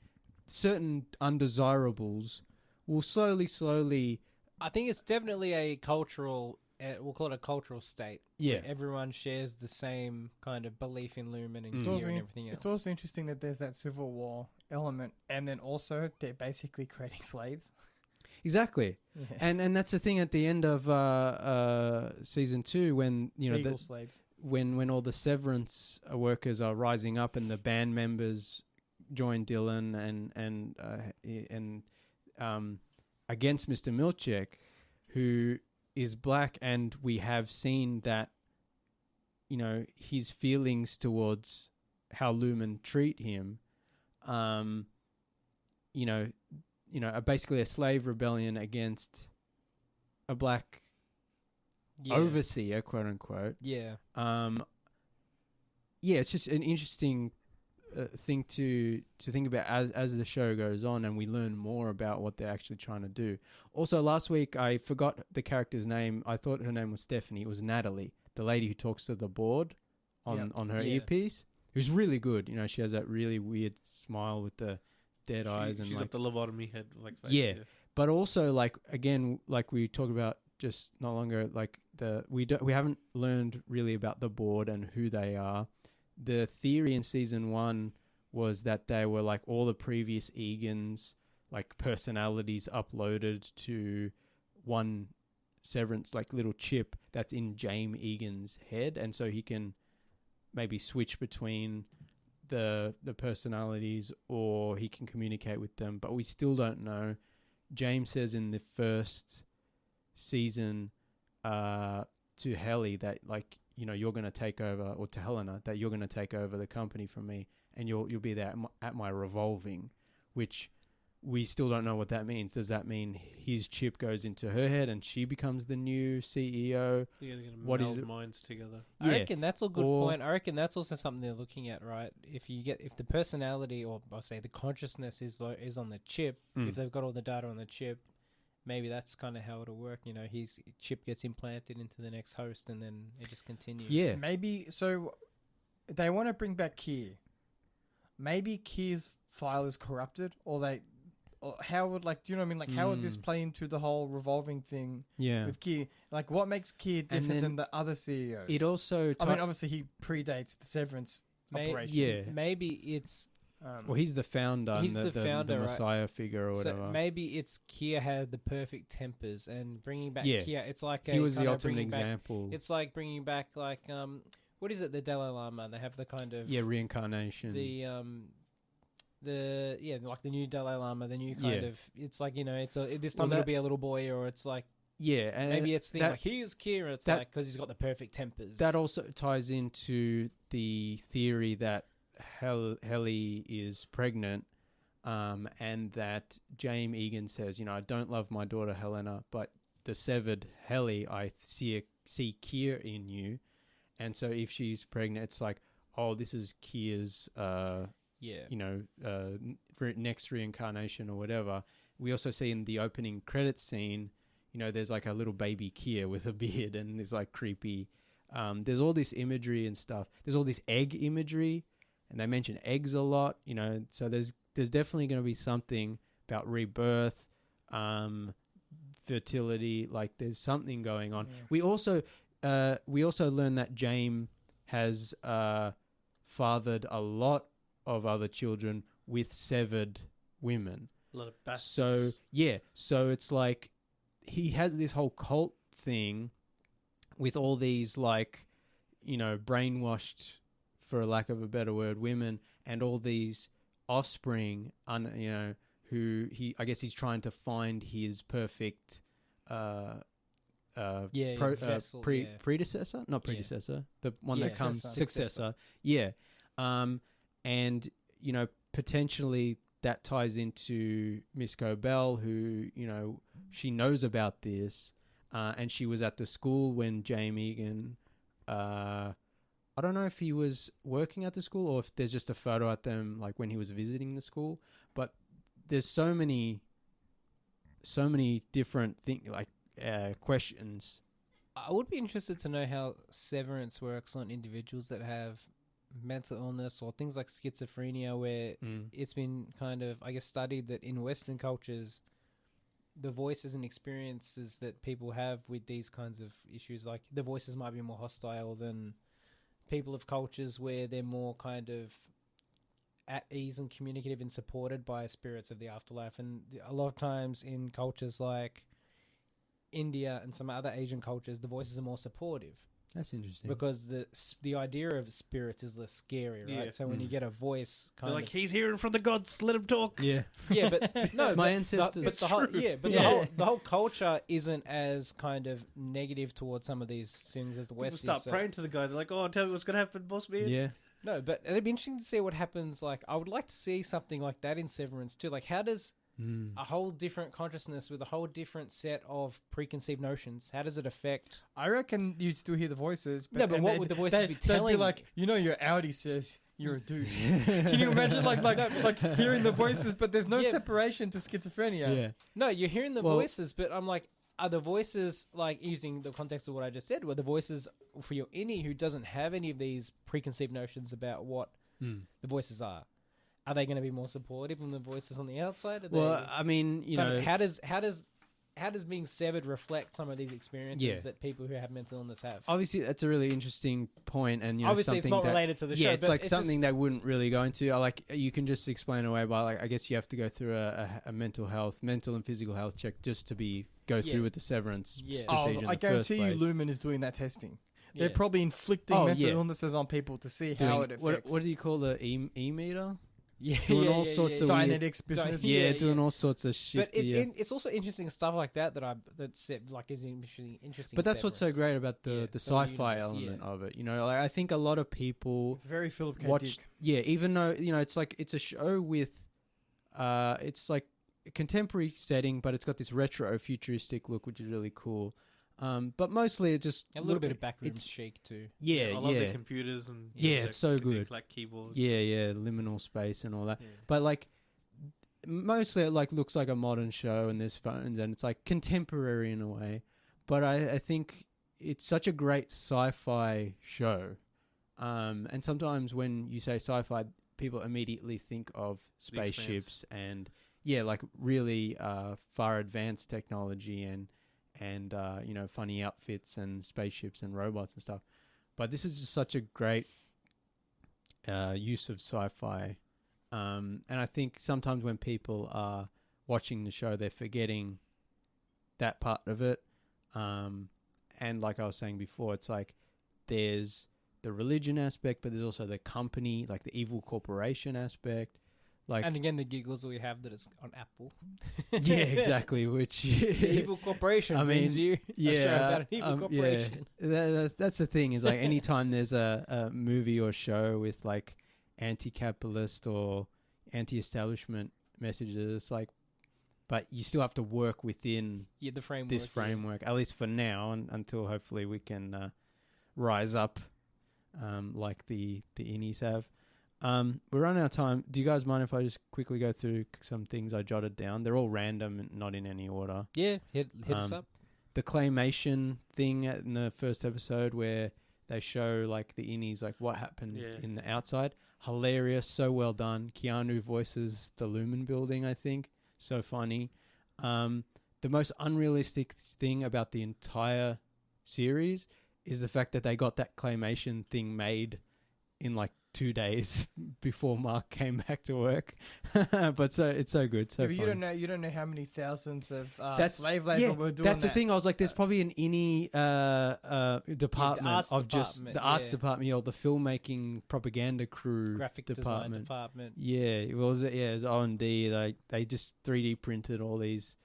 certain undesirables will slowly. I think it's definitely a cultural, we'll call it a cultural state. Yeah. Where everyone shares the same kind of belief in Lumen and It's gear also and everything else. It's also interesting that there's that civil war element, and then also they're basically creating slaves. Exactly. Yeah. And that's the thing at the end of season 2 when Legal slaves. when all the Severance workers are rising up and the band members join Dylan and against Mr. Milchek, who is black, and we have seen that his feelings towards how Lumen treat him, basically a slave rebellion against a black overseer, quote unquote. Yeah. It's just an interesting thing to think about as the show goes on and we learn more about what they're actually trying to do. Also, last week I forgot the character's name. I thought her name was Stephanie. It was Natalie, the lady who talks to the board on her earpiece, who's really good. She has that really weird smile with the dead eyes and she's like got the lobotomy head face. Yeah. But also, like, again, like we talked about just not long ago, like we haven't learned really about the board and who they are. The theory in season 1 was that they were like all the previous Egans, like personalities uploaded to one Severance, like little chip that's in James Egan's head, and so he can maybe switch between the personalities, or he can communicate with them, but we still don't know. James says in the first season to Helly that, like, you're going to take over, or to Helena, that you're going to take over the company from me, and you'll be there at my revolving, which we still don't know what that means. Does that mean his chip goes into her head and she becomes the new CEO? You're going to What meld is it? minds together. I reckon that's a good point. I reckon that's also something they're looking at, right? If the personality, or I'll say the consciousness is on the chip, if they've got all the data on the chip, maybe that's kind of how it'll work. His chip gets implanted into the next host, and then it just continues. Yeah. Maybe, so they want to bring back Kier. Maybe Kier's file is corrupted, or how would, like, do you know what I mean? Like, how would this play into the whole revolving thing with Kier? Like, what makes Kier different than the other CEOs? It also... I mean, obviously, he predates the Severance operation. Yeah. Maybe it's... well, he's the founder. He's and the founder, the Messiah figure or whatever. So maybe it's Kier had the perfect tempers, and bringing back Kier, it's like he was the ultimate example. It's like bringing back, like, what is it? The Dalai Lama. They have the kind of reincarnation. Like the new Dalai Lama, the new kind of. It's like, this time it'll be a little boy, or it's like. Yeah, and maybe it's like here's Kier. It's like because he's got the perfect tempers. That also ties into the theory that Helly is pregnant, and that James Egan says, I don't love my daughter Helena, but the severed Helly, I see Kier in you, and so if she's pregnant, it's like, oh, this is Kier's, next reincarnation or whatever. We also see in the opening credits scene, there's like a little baby Kier with a beard, and it's like creepy. There's all this imagery and stuff. There's all this egg imagery. And they mention eggs a lot, so there's definitely going to be something about rebirth, fertility, like there's something going on. Yeah. We also learn that James has fathered a lot of other children with severed women. A lot of bastards. So it's like he has this whole cult thing with all these, like, brainwashed, for lack of a better word, women, and all these offspring, who he's trying to find his perfect predecessor, not predecessor, the one that comes successor. Yeah. And potentially that ties into Miss Cobell, who, she knows about this, and she was at the school when James Egan, I don't know if he was working at the school or if there's just a photo at them, like when he was visiting the school, but there's so many different questions. I would be interested to know how Severance works on individuals that have mental illness or things like schizophrenia, where it's been kind of, I guess, studied that in Western cultures, the voices and experiences that people have with these kinds of issues, like the voices might be more hostile than people of cultures where they're more kind of at ease and communicative and supported by spirits of the afterlife. And a lot of times in cultures like India and some other Asian cultures, the voices are more supportive. That's interesting. Because the idea of spirits is less scary, right? Yeah. So when you get a voice, They're like, he's hearing from the gods. Let him talk. Yeah. yeah, but no, It's my but ancestors. But the whole, True. the whole culture isn't as kind of negative towards some of these things as the People West start is. So. praying to the guy. They're like, "Oh, tell me what's gonna happen, boss man." Yeah. No, but it'd be interesting to see what happens. Like, I would like to see something like that in Severance too. Like, how does a whole different consciousness with a whole different set of preconceived notions, how does it affect? I reckon you'd still hear the voices. No, but and what would the voices be telling? They'd be like, your Audi says you're a douche. Can you imagine like hearing the voices, but there's no separation to schizophrenia? Yeah. No, you're hearing the voices, but I'm like, are the voices, like, using the context of what I just said, were the voices for your innie who doesn't have any of these preconceived notions about what the voices are they going to be more supportive than the voices on the outside? Well, I mean, how does being severed reflect some of these experiences that people who have mental illness have? Obviously, that's a really interesting point, and obviously it's not related to the show. Yeah, it's but like something that wouldn't really go into. Like, you can just explain away by, like, I guess you have to go through a mental and physical health check just to go through with the severance procedure. I guarantee you, Lumen is doing that testing. They're Yeah. probably inflicting mental illnesses on people to see how it affects. What do you call the e-meter? Yeah, doing all sorts of Dynetics business. doing all sorts of shit. But it's also interesting stuff like that is interesting. But that's what's so Severance. great about the sci-fi universe, element of it. Like, I think a lot of people It's very Philip K. watch. Dick. Yeah, even though it's like it's a show with, it's like a contemporary setting, but it's got this retro futuristic look, which is really cool. But mostly it just A little bit of backroom chic too. Yeah, I love the computers and it's so good. like keyboards. Yeah, liminal space and all that. Yeah. But like, mostly it like looks like a modern show, and there's phones, and it's like contemporary in a way. But I think it's such a great sci-fi show. And sometimes when you say sci-fi, people immediately think of spaceships and like really far advanced technology and funny outfits and spaceships and robots and stuff. But this is just such a great use of sci-fi. And I think sometimes when people are watching the show, they're forgetting that part of it. And like I was saying before, it's like there's the religion aspect, but there's also the company, like the evil corporation aspect. Like, and again, the giggles we have that it's on Apple. Yeah, exactly. Which the evil corporation brings you a show about an evil corporation. Yeah. That's the thing, is like anytime there's a movie or show with like anti-capitalist or anti-establishment messages, it's like, but you still have to work within the framework. This framework, at least for now, until hopefully we can rise up like the innies have. We're running out of time. Do you guys mind if I just quickly go through some things I jotted down? They're all random and not in any order. Yeah, hit us up. The claymation thing in the first episode where they show like the innies, like what happened in the outside. Hilarious, so well done. Keanu voices the Lumen building, I think. So funny. The most unrealistic thing about the entire series is the fact that they got that claymation thing made in like 2 days before Mark came back to work. But it's so good. So but you don't know how many thousands of slave labor were doing that's that. the thing. I was like, there's probably an innie department of just the arts department, or the filmmaking propaganda crew, graphic design department. Yeah, it was O&D. Like they just 3D printed all these.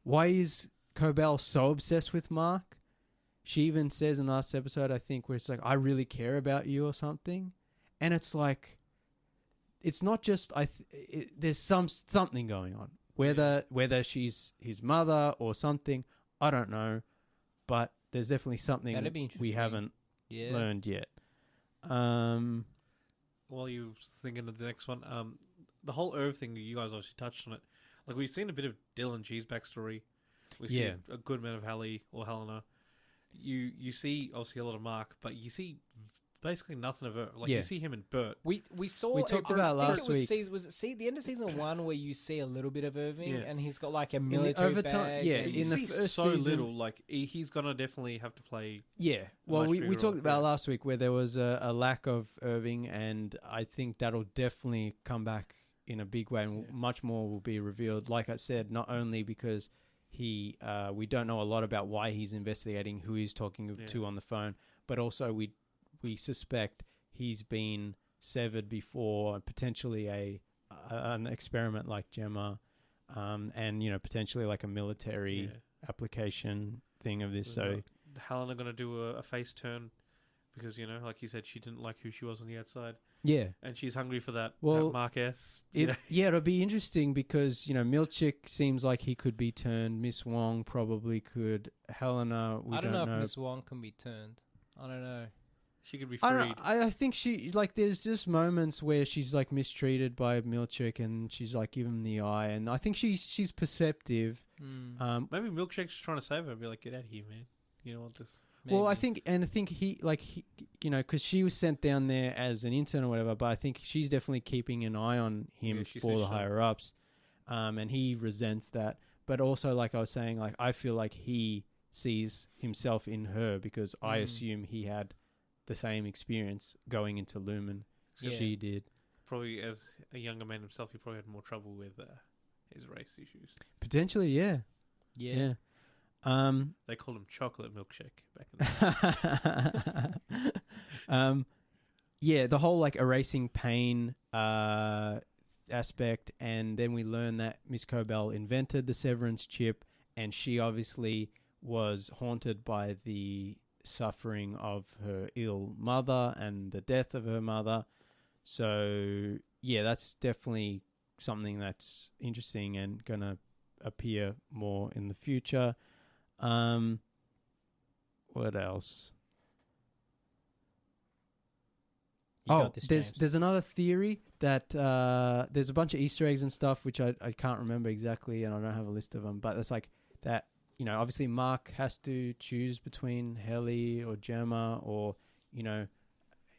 Why is Cobell so obsessed with Mark? She even says in the last episode, I think, where it's like, I really care about you or something. And it's like, it's not just, there's something going on. Whether she's his mother or something, I don't know. But there's definitely something we haven't learned yet. While you're thinking of the next one, the whole Irv thing, you guys obviously touched on it. Like, we've seen a bit of Dylan G's backstory. We see a good amount of Hallie or Helena. You see obviously a lot of Mark, but you see basically nothing of her. Like Yeah. you see him in Bert. We saw. We talked I about think last it was week. Was it the end of season 1 where you see a little bit of Irving Yeah. and he's got like a the military overtime- bag? yeah, and You in the see first so season- little. Like he's gonna definitely have to play. Yeah. Well, much we bigger talked role, about yeah. last week where there was a lack of Irving, and I think that'll definitely come back in a big way, and Yeah. much more will be revealed. Like I said, not only because we don't know a lot about why he's investigating, who he's talking Yeah. to on the phone, but also we suspect he's been severed before, potentially an experiment like Gemma, and potentially like a military Yeah. application thing of this. Was So Helena gonna do a face turn because like you said, she didn't like who she was on the outside, yeah. and she's hungry for that. Well, Mark S. It'll be interesting because Milchick seems like he could be turned. Miss Wong probably could. Helena, we I don't know know. if Miss Wong can be turned. I don't know. She could be I, freed. don't- I think she there's just moments where she's like mistreated by Milchick and she's like give him the eye, and I think she's perceptive. Mm. Maybe Milkshake's trying to save her. Be like, get out of here, man. You don't want this. Well, I Maybe. think he because she was sent down there as an intern or whatever, but I think she's definitely keeping an eye on him Yeah, she for says the so. higher ups, and he resents that. But also, like I was saying, like I feel like he sees himself in her because I Mm. assume he had the same experience going into Lumen. Yeah. She did. Probably as a younger man himself, he probably had more trouble with his race issues. Potentially, yeah. Yeah. They called him chocolate milkshake back in the Yeah, the whole like erasing pain aspect, and then we learn that Miss Cobell invented the Severance chip, and she obviously was haunted by the suffering of her ill mother and the death of her mother. So yeah, that's definitely something that's interesting and gonna appear more in the future. What else? You got this, James. There's another theory that there's a bunch of Easter eggs and stuff which I can't remember exactly, and I don't have a list of them. But it's like that, obviously Mark has to choose between Helly or Gemma, or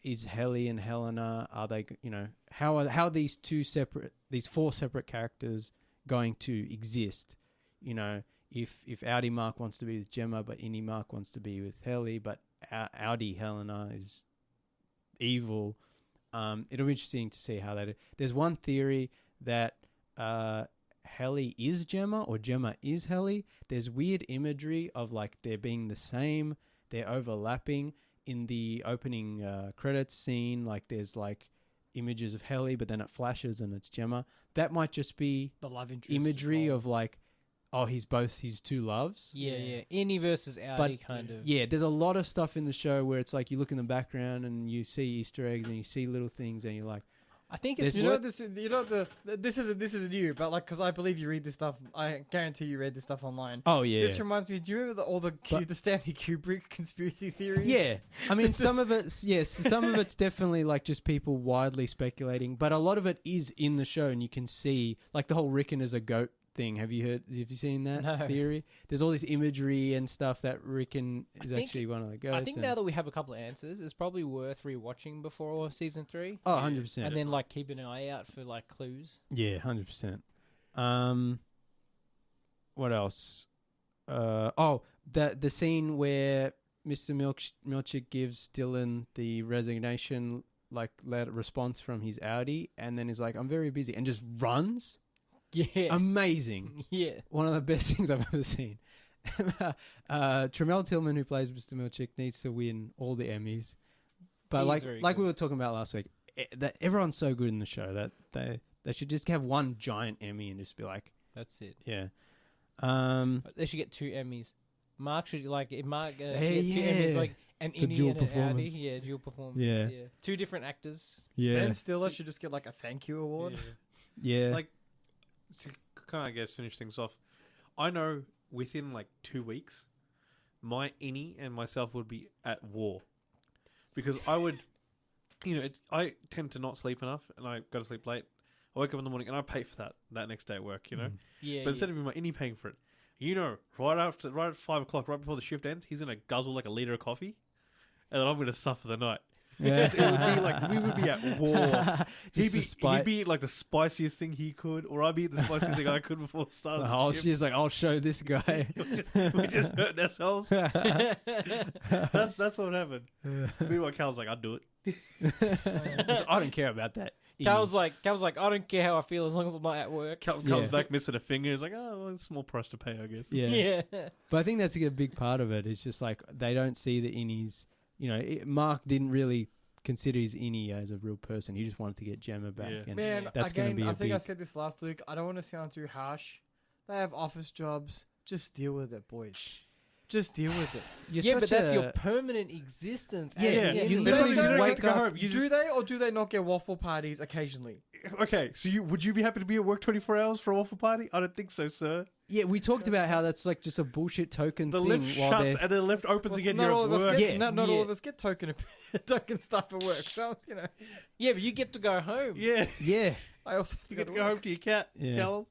is Helly and Helena, are they how are these four separate characters going to exist? If Audi Mark wants to be with Gemma, but Innie Mark wants to be with Helly, but Audi Helena is evil. It'll be interesting to see how that. There's one theory that Helly is Gemma or Gemma is Helly. There's weird imagery of like they're being the same, they're overlapping in the opening credits scene. Like there's like images of Helly, but then it flashes and it's Gemma. That might just be The love interest imagery involved. of like, oh, he's both his two loves. Yeah. Innie versus Audi kind of. Yeah, there's a lot of stuff in the show where it's like you look in the background and you see Easter eggs and you see little things and you're like, I think it's There's- This isn't new, but like because I believe you read this stuff. I guarantee you read this stuff online. oh yeah, This reminds me. Do you remember the Stanley Kubrick conspiracy theories? yeah. I mean, This some of it's definitely like just people widely speculating, but a lot of it is in the show, and you can see like the whole Rickon as a goat thing. Have you seen that No. theory? There's all this imagery and stuff that Rickon is think- actually one of the goats. I think now that we have a couple of answers, it's probably worth rewatching before season 3. oh, 100%. And then like keeping an eye out for like clues. Yeah, 100%. What else? The scene where Mr. Milchick gives Dylan the resignation letter response from his Audi, and then he's like, "I'm very busy," and just runs. Yeah. Amazing. Yeah. One of the best things I've ever seen. Tremel Tillman, who plays Mr. Milchick, needs to win all the Emmys. But He's very like we good. were talking about last week, that everyone's so good in the show that they should just have one giant Emmy and just be like, That's it. yeah. They should get 2 Emmys. Mark should if Mark should Hey, get 2 Emmys yeah. like an For Innie dual and an Audi. performance. Yeah, dual performance. Yeah. Yeah. 2 different actors. Yeah. Ben Stiller should just get like a thank you award. Yeah. Like, to kind of finish things off, I know within like 2 weeks, my Innie and myself would be at war. Because I would, I tend to not sleep enough and I go to sleep late. I wake up in the morning and I pay for that next day at work, Yeah. But instead of my Innie paying for it, right at 5 o'clock, right before the shift ends, he's going to guzzle like a litre of coffee and then I'm going to suffer the night. Yeah. It would be like we would be at war. He'd Just be like the spiciest thing he could, or I'd be the spiciest thing I could before the start of Oh, the ship. she's like, I'll show this guy. We just hurt ourselves. That's what happened. Meanwhile, Cal's like, I'd do it. I don't care about that. Cal's like, I don't care how I feel as long as I'm not at work. Cal comes back missing a finger. He's like, oh, well, it's a small price to pay, I guess. Yeah. But I think that's a big part of it. It's just like they don't see the innies. You know, Mark didn't really consider his innie as a real person. He just wanted to get Gemma back. Yeah. And Man, that's going to again, be I think I big... said this last week. I don't want to sound too harsh. They have office jobs. Just deal with it, boys. Just deal with it. You're but such that's a- your permanent existence. Yeah, as the you Innie. literally They just don't wake have to go up. home. You Do just- they or do they not get waffle parties occasionally? Okay, so would you be happy to be at work 24 hours for a waffle party? I don't think so, sir. Yeah, we talked about how that's like just a bullshit token The thing. lift while shuts they're- and the lift opens Well, again. not You're all at of us work. get, Yeah. not all Yeah. of us get token stuff for work. So you know, Yeah, but you get to go home. Yeah, Yeah. I also have to you go get to to go work. home to your cat, Yeah. Callum.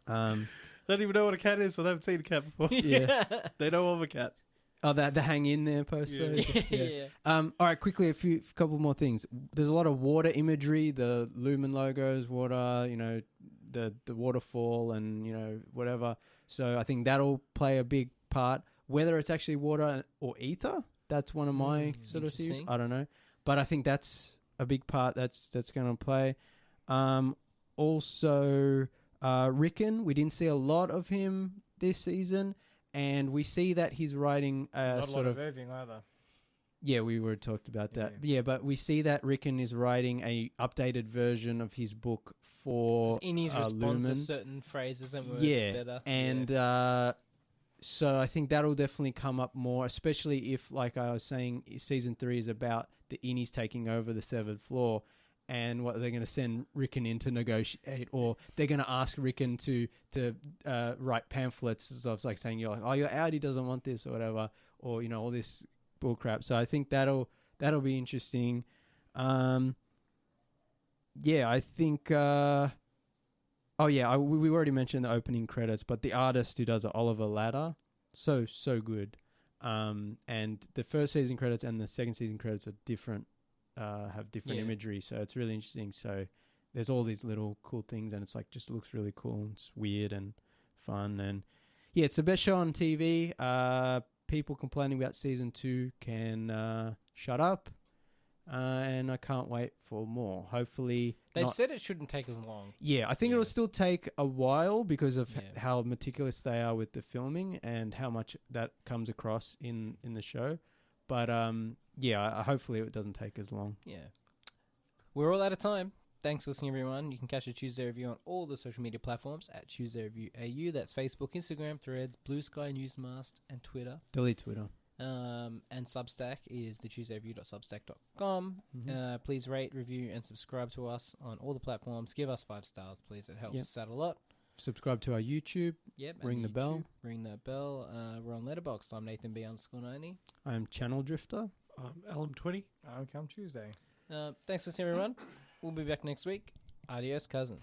Um, They don't even know what a cat is, so they haven't seen a cat before. yeah. They know of a cat. Oh, the hang in there poster. Yeah. Yeah. All right, quickly, couple more things. There's a lot of water imagery, the Lumen logos, water, you know, the waterfall and, you know, whatever. So I think that'll play a big part. Whether it's actually water or ether, that's one of my sort of theories. interesting. I don't know. But I think that's a big part that's going to play. Also, Rickon, we didn't see a lot of him this season. And we see that he's writing Not a sort lot of... of everything either. Yeah, we were talked about that. Yeah. Yeah, but we see that Rickon is writing a updated version of his book for Innies respond Lumen. to certain phrases and words Yeah, better. and so I think that'll definitely come up more, especially if, like I was saying, season 3 is about the Innies taking over the severed floor. And what they're going to send Rickon in to negotiate, or they're going to ask Rickon to write pamphlets. So it's like saying, you're like, oh, your Audi doesn't want this or whatever, or you know, all this bullcrap. So I think that'll be interesting. Yeah, I think. We already mentioned the opening credits, but the artist who does it, Oliver Latter, so good. And the first season credits and the second season credits are different. Have different imagery, so it's really interesting. So there's all these little cool things, and it's like just looks really cool. And it's weird and fun, and yeah, it's the best show on TV. People complaining about season 2 can shut up, and I can't wait for more. Hopefully, They've said it shouldn't take as long. yeah, I think Yeah. it'll still take a while because of Yeah. how meticulous they are with the filming and how much that comes across in the show. But yeah, hopefully it doesn't take as long. Yeah. We're all out of time. Thanks for listening, everyone. You can catch a Tuesday Review on all the social media platforms at Tuesday Review AU. That's Facebook, Instagram, Threads, Blue Sky, Newsmast, and Twitter. Delete Twitter. And Substack is thetuesdayreview.substack.com. Mm-hmm. Please rate, review, and subscribe to us on all the platforms. Give us 5 stars, please. It helps Yep. us out a lot. Subscribe to our YouTube. Yep. and Ring the bell. YouTube. Ring that bell. We're on Letterboxd. I'm Nathan B_90. I am Channel Drifter. LM20. I'll come Tuesday. Thanks for listening, everyone. We'll be back next week. Adios, cousins.